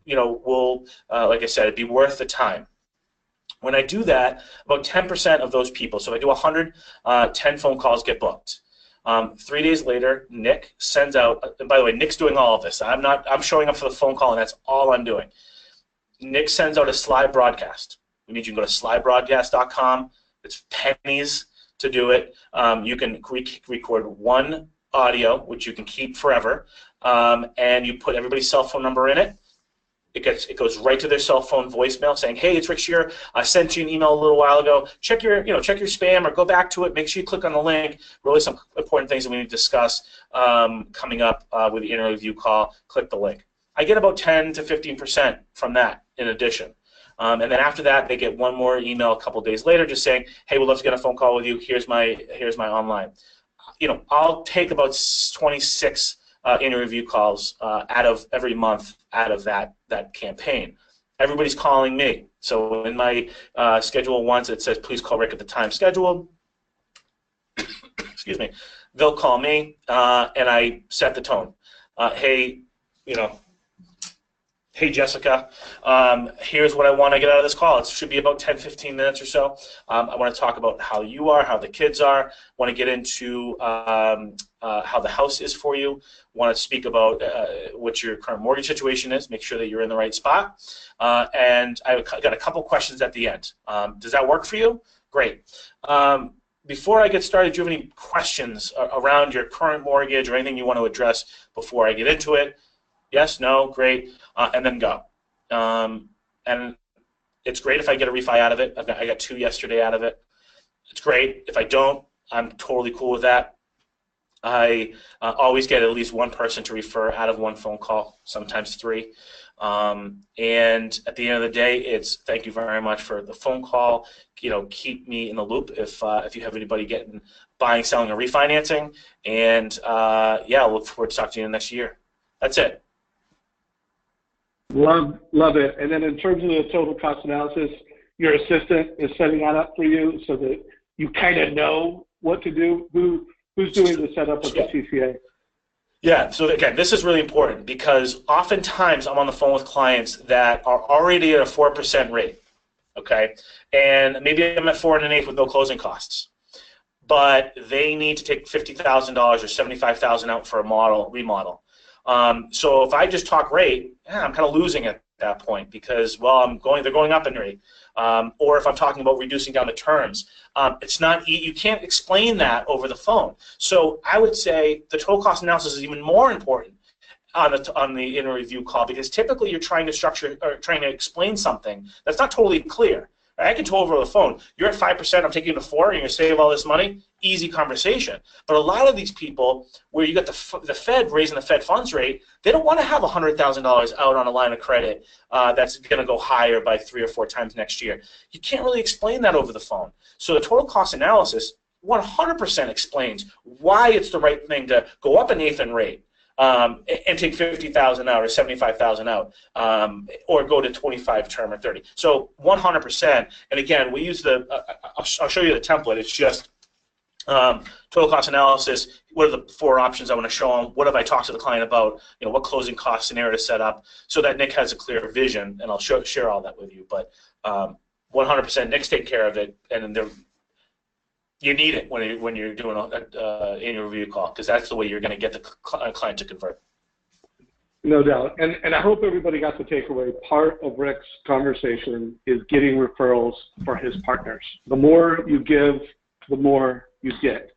we'll, like I said, it'd be worth the time. When I do that, about 10% of those people, so if I do 100, 10 phone calls get booked. 3 days later, Nick sends out, and by the way, Nick's doing all of this. I'm showing up for the phone call, and that's all I'm doing. Nick sends out a slide broadcast. We need you to go to slidebroadcast.com. It's pennies to do it. You can record 1 audio, which you can keep forever, and you put everybody's cell phone number in it. It goes right to their cell phone voicemail saying, "Hey, it's Rick Scherer. I sent you an email a little while ago. Check your spam or go back to it. Make sure you click on the link. Really, some important things that we need to discuss coming up with the annual review call. Click the link." I get about 10 to 15% from that in addition. And then after that, they get 1 more email a couple days later, just saying, "Hey, we'd love to get a phone call with you. Here's my online." I'll take about 26 annual review calls out of every month out of that campaign. Everybody's calling me. So in my schedule once it says, "Please call Rick at the time scheduled." Excuse me. They'll call me, and I set the tone. Hey, hey, Jessica, here's what I want to get out of this call. It should be about 10, 15 minutes or so. I want to talk about how you are, how the kids are. Want to get into how the house is for you. Want to speak about what your current mortgage situation is. Make sure that you're in the right spot. And I've got a couple questions at the end. Does that work for you? Great. Before I get started, do you have any questions around your current mortgage or anything you want to address before I get into it? Yes, no, great, and then go. And it's great if I get a refi out of it. I got 2 yesterday out of it. It's great. If I don't, I'm totally cool with that. I always get at least 1 person to refer out of 1 phone call, sometimes 3. And at the end of the day, it's thank you very much for the phone call. Keep me in the loop if you have anybody buying, selling, or refinancing. And yeah, I look forward to talking to you next year. That's it. Love it. And then in terms of the total cost analysis, your assistant is setting that up for you so that you kind of know what to do. Who's doing the setup of the TCA? Yeah, so again, this is really important because oftentimes I'm on the phone with clients that are already at a 4% rate. okay? And maybe I'm at 4 1/8 with no closing costs, but they need to take $50,000 or $75,000 out for a remodel. So if I just talk rate, I'm kind of losing at that point because, well, they're going up in rate. Or if I'm talking about reducing down the terms, it's not, you can't explain that over the phone. So I would say the total cost analysis is even more important on the in-review call, because typically you're trying to structure or trying to explain something that's not totally clear. I can tell over the phone, you're at 5%, I'm taking you to 4, and you're going to save all this money. Easy conversation. But a lot of these people, where you got the Fed raising the Fed funds rate, they don't want to have $100,000 out on a line of credit that's going to go higher by 3 or 4 times next year. You can't really explain that over the phone. So the total cost analysis 100% explains why it's the right thing to go up 1/8 in rate. And take 50,000 out or 75,000 out, or go to 25 term or 30. So 100%. And again, we use I'll show you the template. It's just total cost analysis. What are the 4 options I want to show them? What have I talked to the client about? What closing cost scenario to set up, so that Nick has a clear vision. And I'll share all that with you. But 100%, Nick's taking care of it, and then you need it when you're doing an annual review call, because that's the way you're going to get the client to convert. No doubt. And I hope everybody got the takeaway. Part of Rick's conversation is getting referrals for his partners. The more you give, the more you get.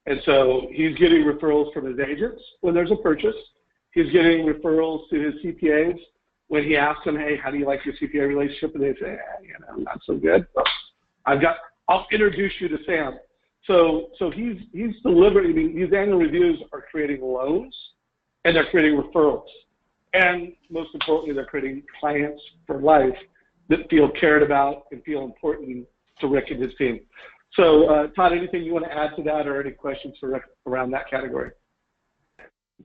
And so he's getting referrals from his agents when there's a purchase. He's getting referrals to his CPAs when he asks them, hey, how do you like your CPA relationship? And they say, not so good. I'll introduce you to Sam. So he's delivering. These annual reviews are creating loans, and they're creating referrals, and most importantly, they're creating clients for life that feel cared about and feel important to Rick and his team. So Todd, anything you want to add to that, or any questions for Rick around that category?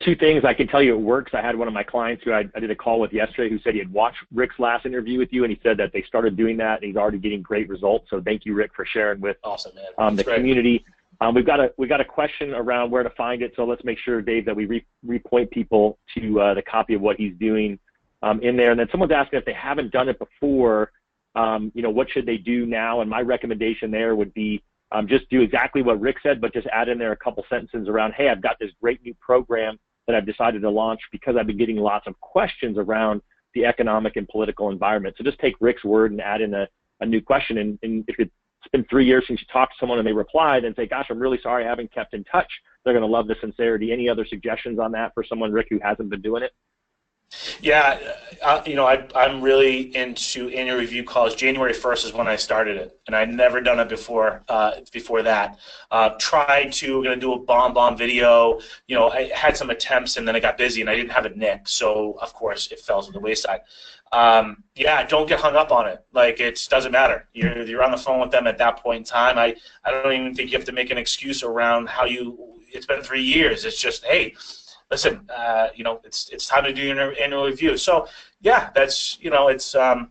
2 things I can tell you it works. I had one of my clients who I did a call with yesterday who said he had watched Rick's last interview with you, and he said that they started doing that, and he's already getting great results. So thank you, Rick, for sharing with awesome, man. The community. We've got a question around where to find it, so let's make sure, Dave, that we repoint people to the copy of what he's doing in there. And then someone's asking if they haven't done it before, what should they do now? And my recommendation there would be just do exactly what Rick said, but just add in there a couple sentences around, hey, I've got this great new program that I've decided to launch because I've been getting lots of questions around the economic and political environment. So just take Rick's word and add in a new question. And if it's been 3 years since you talked to someone and they replied, then say, gosh, I'm really sorry I haven't kept in touch. They're going to love the sincerity. Any other suggestions on that for someone, Rick, who hasn't been doing it? Yeah, I'm really into annual review calls. January 1st is when I started it, and I'd never done it before that. Tried to, going to do a bomb video. I had some attempts, and then I got busy, and I didn't have a Nick, so of course it fell to the wayside. Yeah, don't get hung up on it. Like, it doesn't matter. You're on the phone with them at that point in time. I don't even think you have to make an excuse around it's been 3 years. It's just, hey, listen, it's time to do your annual review. So yeah, that's, and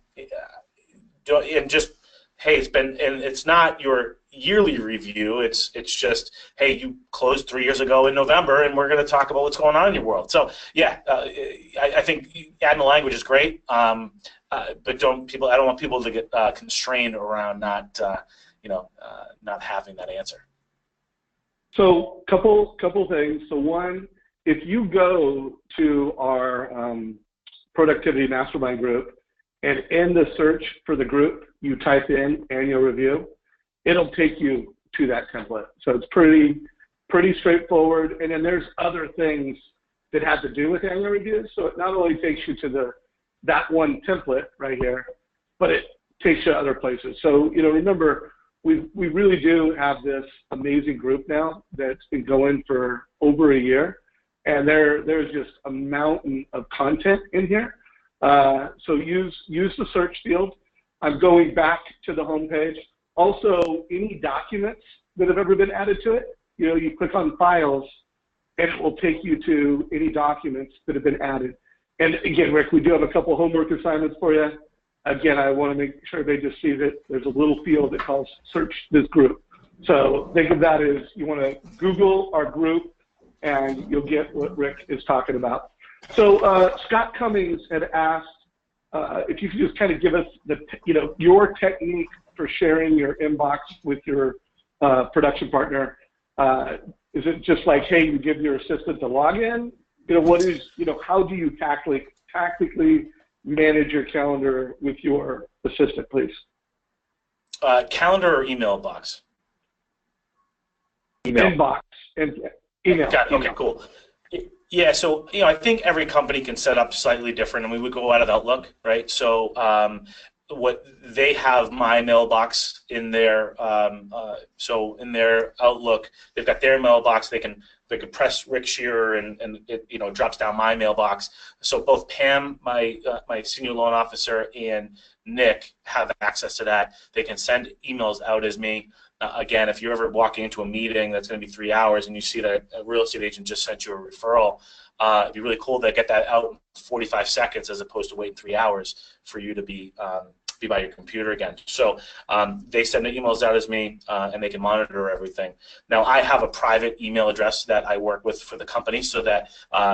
just, hey, it's not your yearly review. It's just, hey, you closed 3 years ago in November, and we're going to talk about what's going on in your world. So yeah, I think adding the language is great, but I don't want people to get constrained around not having that answer. So couple things. So one, if you go to our productivity mastermind group, and in the search for the group, you type in annual review, it'll take you to that template. So it's pretty straightforward. And then there's other things that have to do with annual reviews. So it not only takes you to that one template right here, but it takes you to other places. So, remember, we really do have this amazing group now that's been going for over a year. And there's just a mountain of content in here. So use the search field. I'm going back to the homepage. Also, any documents that have ever been added to it, you click on files, and it will take you to any documents that have been added. And again, Rick, we do have a couple homework assignments for you. Again, I want to make sure they just see that there's a little field that calls search this group. So think of that as you want to Google our group, and you'll get what Rick is talking about. So Scott Cummings had asked if you could just kind of give us your technique for sharing your inbox with your production partner. Is it just like, hey, you give your assistant the login? How do you tactically manage your calendar with your assistant, please? Calendar or email box? Email. Inbox and email. Got it. Okay, cool. Yeah, so I think every company can set up slightly different, and we would go out of Outlook, right? So what they have my mailbox in their so in their Outlook, they've got their mailbox. They can press Rick Scherer, and it drops down my mailbox. So both Pam, my senior loan officer, and Nick have access to that. They can send emails out as me. Again, if you're ever walking into a meeting that's going to be 3 hours and you see that a real estate agent just sent you a referral, it'd be really cool to get that out in 45 seconds as opposed to waiting 3 hours for you to be by your computer again. So they send the emails out as me, and they can monitor everything. Now, I have a private email address that I work with for the company so that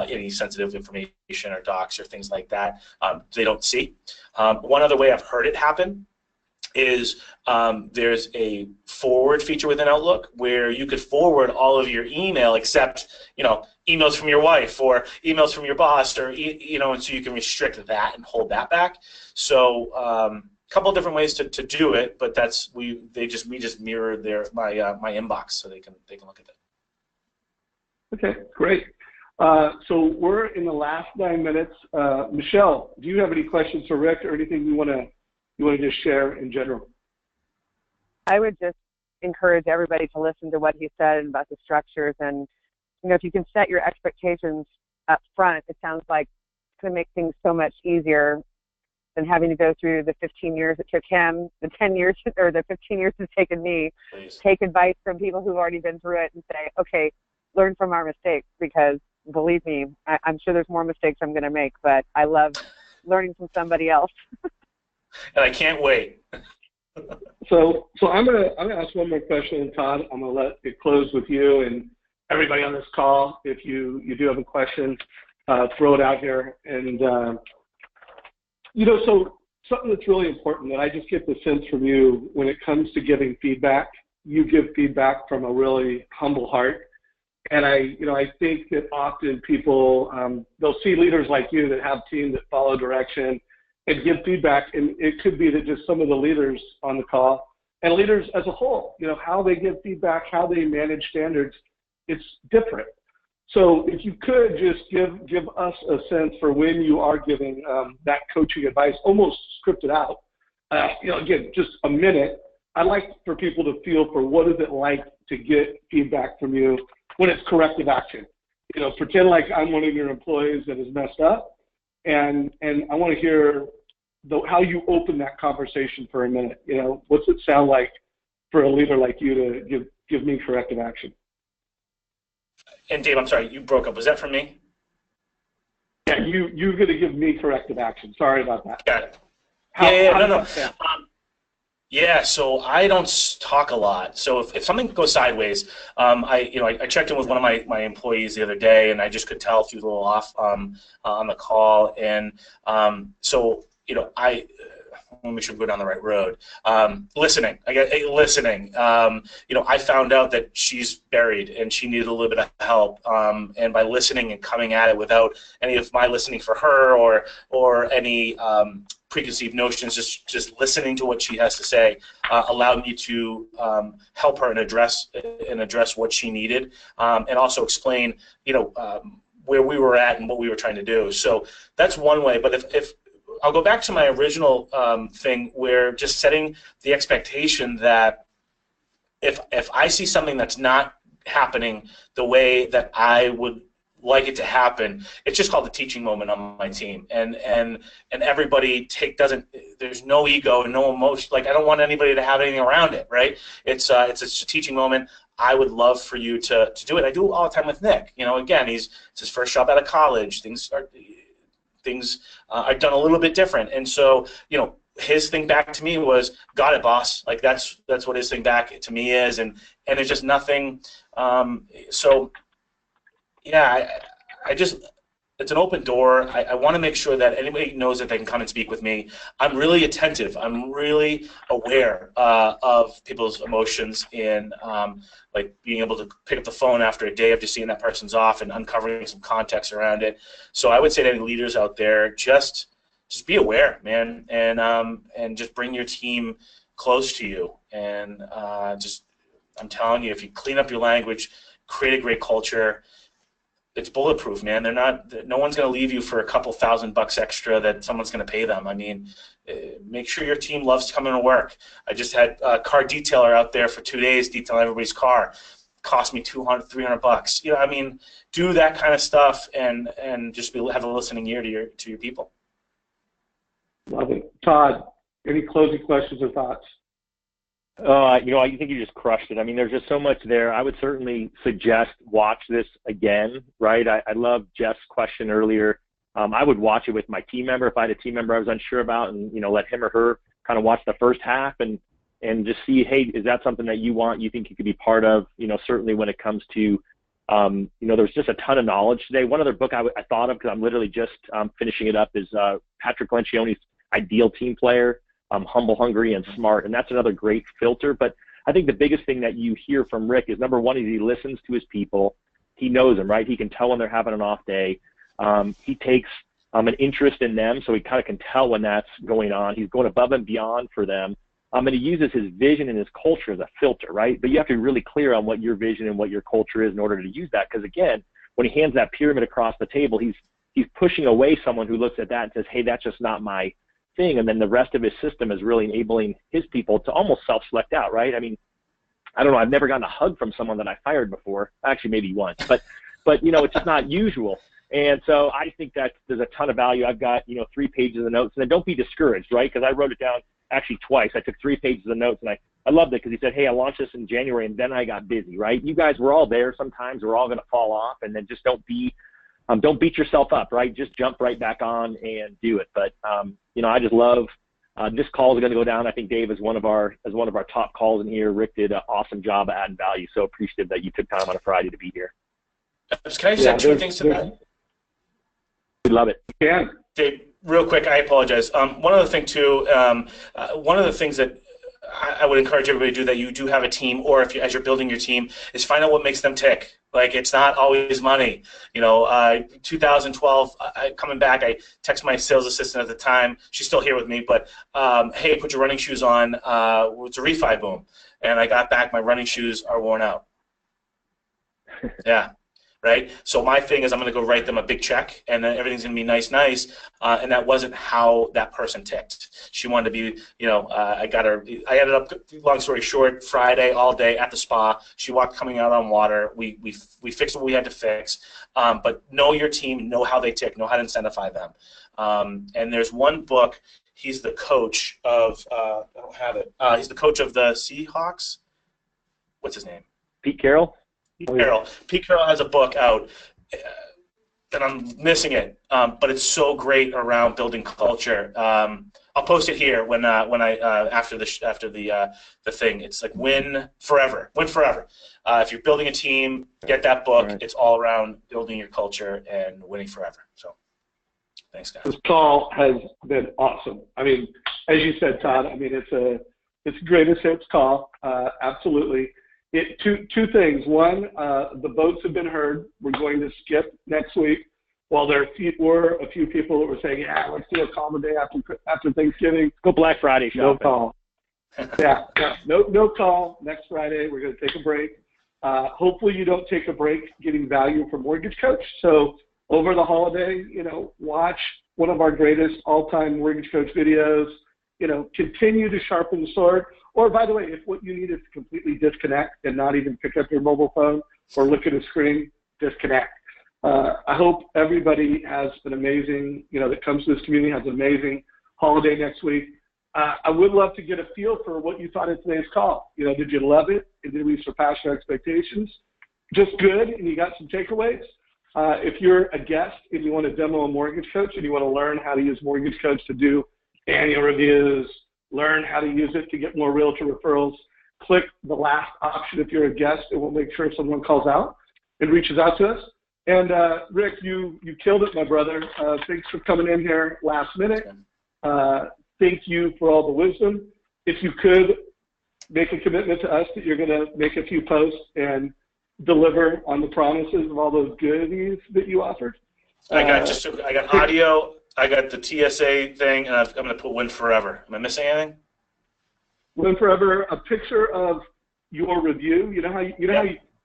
any sensitive information or docs or things like that, they don't see. One other way I've heard it happen is there's a forward feature within Outlook where you could forward all of your email except emails from your wife or emails from your boss, or and so you can restrict that and hold that back. So a couple of different ways to do it, but we just mirror my inbox so they can look at that. Okay, great. So we're in the last 9 minutes. Michelle, do you have any questions for Rick or anything you want to just share in general? I would just encourage everybody to listen to what he said about the structures, and if you can set your expectations up front, it sounds like it's going to make things so much easier than having to go through the 15 years it took him, the 10 years or the 15 years it's taken me. Please. Take advice from people who've already been through it and say, okay, learn from our mistakes, because believe me, I'm sure there's more mistakes I'm going to make, but I love learning from somebody else. And I can't wait. So I'm gonna ask one more question, and Todd, I'm gonna let it close with you and everybody on this call. If you do have a question, throw it out here. And so something that's really important that I just get the sense from you when it comes to giving feedback, you give feedback from a really humble heart. And I think that often people they'll see leaders like you that have teams that follow direction and give feedback, and it could be that just some of the leaders on the call and leaders as a whole, how they give feedback, how they manage standards, it's different. So if you could just give us a sense for when you are giving that coaching advice, almost scripted out, again, just a minute. I'd like for people to feel for what is it like to get feedback from you when it's corrective action. Pretend like I'm one of your employees that has messed up, and I want to hear how you open that conversation for a minute. What's it sound like for a leader like you to give me corrective action? And Dave, I'm sorry, you broke up. Was that for me? Yeah, you're going to give me corrective action. Sorry about that. Got it. No. Yeah, so I don't talk a lot. So if something goes sideways, I checked in with one of my employees the other day, and I just could tell he was a little off on the call, and so I want to make sure we go down the right road. Listening. I found out that she's buried and she needed a little bit of help. And by listening and coming at it without any of my listening for her or any preconceived notions, just listening to what she has to say allowed me to help her and address what she needed, and also explain where we were at and what we were trying to do. So that's one way. But if I'll go back to my original thing, where just setting the expectation that if I see something that's not happening the way that I would like it to happen, it's just called the teaching moment on my team, and everybody there's no ego and no emotion. Like, I don't want anybody to have anything around it, right? It's a teaching moment. I would love for you to do it. I do it all the time with Nick. Again, it's his first job out of college. Things are done a little bit different, and so his thing back to me was, "Got it, boss." Like that's what his thing back to me is, and there's just nothing. So yeah, it's an open door. I want to make sure that anybody knows that they can come and speak with me. I'm really attentive. I'm really aware of people's emotions and like being able to pick up the phone after a day of just seeing that person's off and uncovering some context around it. So I would say to any leaders out there, just be aware, man, and just bring your team close to you. And I'm telling you, if you clean up your language, create a great culture, it's bulletproof, man. No one's going to leave you for a couple $1,000 extra that someone's going to pay them. I mean, make sure your team loves coming to work. I just had a car detailer out there for 2 days detailing everybody's car. Cost me $200, $300. You know, I mean, do that kind of stuff and just have a listening ear to your people. Love it. Todd, any closing questions or thoughts? You know, I think you just crushed it. I mean, there's just so much there. I would certainly suggest watch this again, right? I love Jeff's question earlier. I would watch it with my team member if I had a team member I was unsure about, and, you know, let him or her kind of watch the first half and just see, hey, is that something that you think you could be part of? You know, certainly when it comes to, you know, there's just a ton of knowledge today. One other book I thought of, because I'm literally just finishing it up, is Patrick Lencioni's Ideal Team Player. Humble, hungry, and smart, and that's another great filter. But I think the biggest thing that you hear from Rick is, number one, is he listens to his people. He knows them, right? He can tell when they're having an off day. He takes an interest in them, so he kind of can tell when that's going on. He's going above and beyond for them, and he uses his vision and his culture as a filter, right? But you have to be really clear on what your vision and what your culture is in order to use that, because again, when he hands that pyramid across the table, he's pushing away someone who looks at that and says, hey, that's just not my thing, and then the rest of his system is really enabling his people to almost self-select out, right? I mean, I don't know, I've never gotten a hug from someone that I fired before, actually maybe once, but you know, it's just not usual. And so I think that there's a ton of value. I've got, you know, 3 pages of notes, and then don't be discouraged, right? Because I wrote it down actually twice. I took 3 pages of notes, and I loved it because he said, hey, I launched this in January, and then I got busy, right? You guys were all there. Sometimes we're all going to fall off, and then just don't beat yourself up, right? Just jump right back on and do it. But you know, I just love this call is going to go down. I think Dave is one of our top calls in here. Rick did an awesome job of adding value. So appreciative that you took time on a Friday to be here. Can I just add 2 things to that? We love it. Yeah. Dave, real quick, I apologize. One other thing too. One of the things that I would encourage everybody to do, that you do have a team, or if you, as you're building your team, is find out what makes them tick. Like, it's not always money. You know, 2012, coming back, I text my sales assistant at the time. She's still here with me, but hey, put your running shoes on. It's a refi boom, and I got back. My running shoes are worn out. Yeah. Right? So my thing is, I'm going to go write them a big check, and then everything's going to be nice, and that wasn't how that person ticked. She wanted to be, you know, I ended up, long story short, Friday all day at the spa. She walked coming out on water. We fixed what we had to fix, but know your team, know how they tick, know how to incentivize them. And there's one book. He's the coach of, I don't have it. He's the coach of the Seahawks. What's his name? Pete Carroll? Pete Carroll has a book out, and I'm missing it, but it's so great around building culture. I'll post it here when I after the thing. It's like win forever. If you're building a team, get that book. Right. It's all around building your culture and winning forever. So, thanks, guys. This call has been awesome. I mean, as you said, Todd. I mean, it's a greatest hits call. Absolutely. Two things. One, the votes have been heard. We're going to skip next week. While there were a few people that were saying, yeah, let's do a call the day after Thanksgiving. Go Black Friday shopping. No call. Yeah, no call next Friday. We're going to take a break. Hopefully you don't take a break getting value from Mortgage Coach. So over the holiday, you know, watch one of our greatest all-time Mortgage Coach videos. You know, continue to sharpen the sword. Or, by the way, if what you need is to completely disconnect and not even pick up your mobile phone or look at a screen, disconnect. I hope everybody has an amazing, you know, that comes to this community has an amazing holiday next week. I would love to get a feel for what you thought of today's call. You know, did you love it? Did we surpass your expectations? Just good, and you got some takeaways? If you're a guest and you want to demo a Mortgage Coach and you want to learn how to use Mortgage Coach to do annual reviews, learn how to use it to get more realtor referrals, click the last option if you're a guest, and we'll make sure someone calls out and reaches out to us. And Rick, you killed it, my brother. Thanks for coming in here last minute. Thank you for all the wisdom. If you could make a commitment to us that you're going to make a few posts and deliver on the promises of all those goodies that you offered. I got audio, I got the TSA thing, and I'm going to put Win Forever. Am I missing anything? Win Forever, a picture of your review. You know how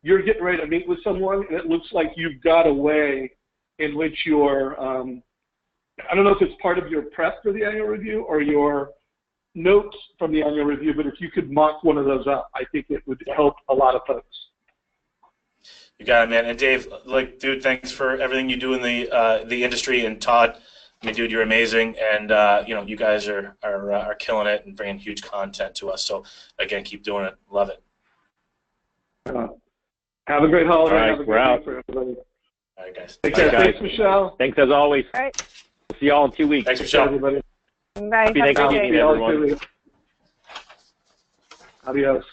you're getting ready to meet with someone, and it looks like you've got a way in which you're, I don't know if it's part of your prep for the annual review or your notes from the annual review, but if you could mock one of those up, I think it would help a lot of folks. You got it, man. And Dave, like, dude, thanks for everything you do in the industry. And Todd, I mean, dude, you're amazing. And you know, you guys are killing it and bringing huge content to us. So again, keep doing it. Love it. Have a great holiday. All right, have a we're great out. week for everybody. All right, guys. Take care. Bye, guys. Thanks, Michelle. Thanks as always. All right. We'll see you all in 2 weeks. Thanks, Michelle. Everybody. Bye. Happy Have a good Thanksgiving, day. everyone. Adios.